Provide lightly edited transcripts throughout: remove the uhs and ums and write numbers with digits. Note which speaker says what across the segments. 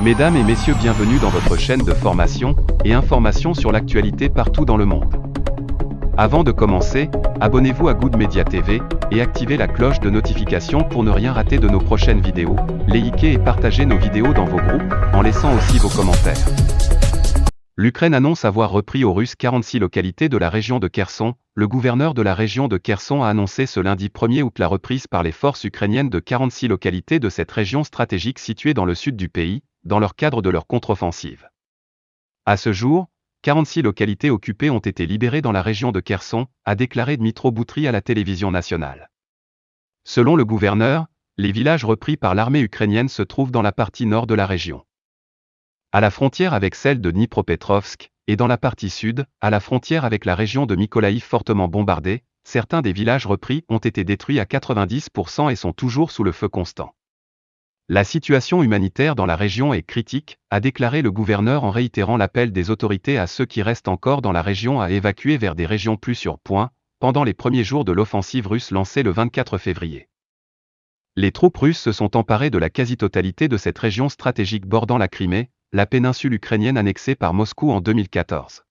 Speaker 1: Mesdames et messieurs, bienvenue dans votre chaîne de formation et information sur l'actualité partout dans le monde. Avant de commencer, abonnez-vous à Good Media TV et activez la cloche de notification pour ne rien rater de nos prochaines vidéos. Likez et partagez nos vidéos dans vos groupes, en laissant aussi vos commentaires. L'Ukraine annonce avoir repris aux Russes 46 localités de la région de Kherson. Le gouverneur de la région de Kherson a annoncé ce lundi 1er août la reprise par les forces ukrainiennes de 46 localités de cette région stratégique située dans le sud du pays, dans leur cadre de leur contre-offensive. À ce jour, 46 localités occupées ont été libérées dans la région de Kherson, a déclaré Dmytro Boutry à la télévision nationale. Selon le gouverneur, les villages repris par l'armée ukrainienne se trouvent dans la partie nord de la région, à la frontière avec celle de Dnipropetrovsk, et dans la partie sud, à la frontière avec la région de Mykolaïv fortement bombardée. Certains des villages repris ont été détruits à 90% et sont toujours sous le feu constant. La situation humanitaire dans la région est critique, a déclaré le gouverneur en réitérant l'appel des autorités à ceux qui restent encore dans la région à évacuer vers des régions plus sur point, pendant les premiers jours de l'offensive russe lancée le 24 février. Les troupes russes se sont emparées de la quasi-totalité de cette région stratégique bordant la Crimée, la péninsule ukrainienne annexée par Moscou en 2014.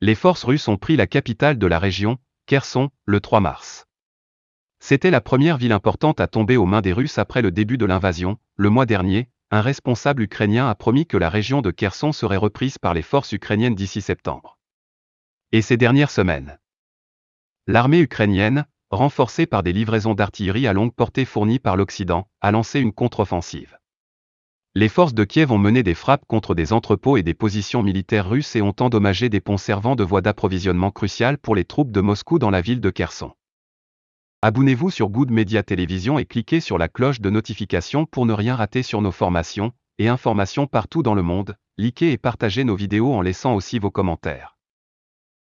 Speaker 1: Les forces russes ont pris la capitale de la région, Kherson, le 3 mars. C'était la première ville importante à tomber aux mains des Russes après le début de l'invasion. Le mois dernier, un responsable ukrainien a promis que la région de Kherson serait reprise par les forces ukrainiennes d'ici septembre. Et ces dernières semaines, l'armée ukrainienne, renforcée par des livraisons d'artillerie à longue portée fournies par l'Occident, a lancé une contre-offensive. Les forces de Kiev ont mené des frappes contre des entrepôts et des positions militaires russes et ont endommagé des ponts servant de voie d'approvisionnement cruciale pour les troupes de Moscou dans la ville de Kherson. Abonnez-vous sur Good Media Télévision et cliquez sur la cloche de notification pour ne rien rater sur nos formations et informations partout dans le monde. Likez et partagez nos vidéos en laissant aussi vos commentaires.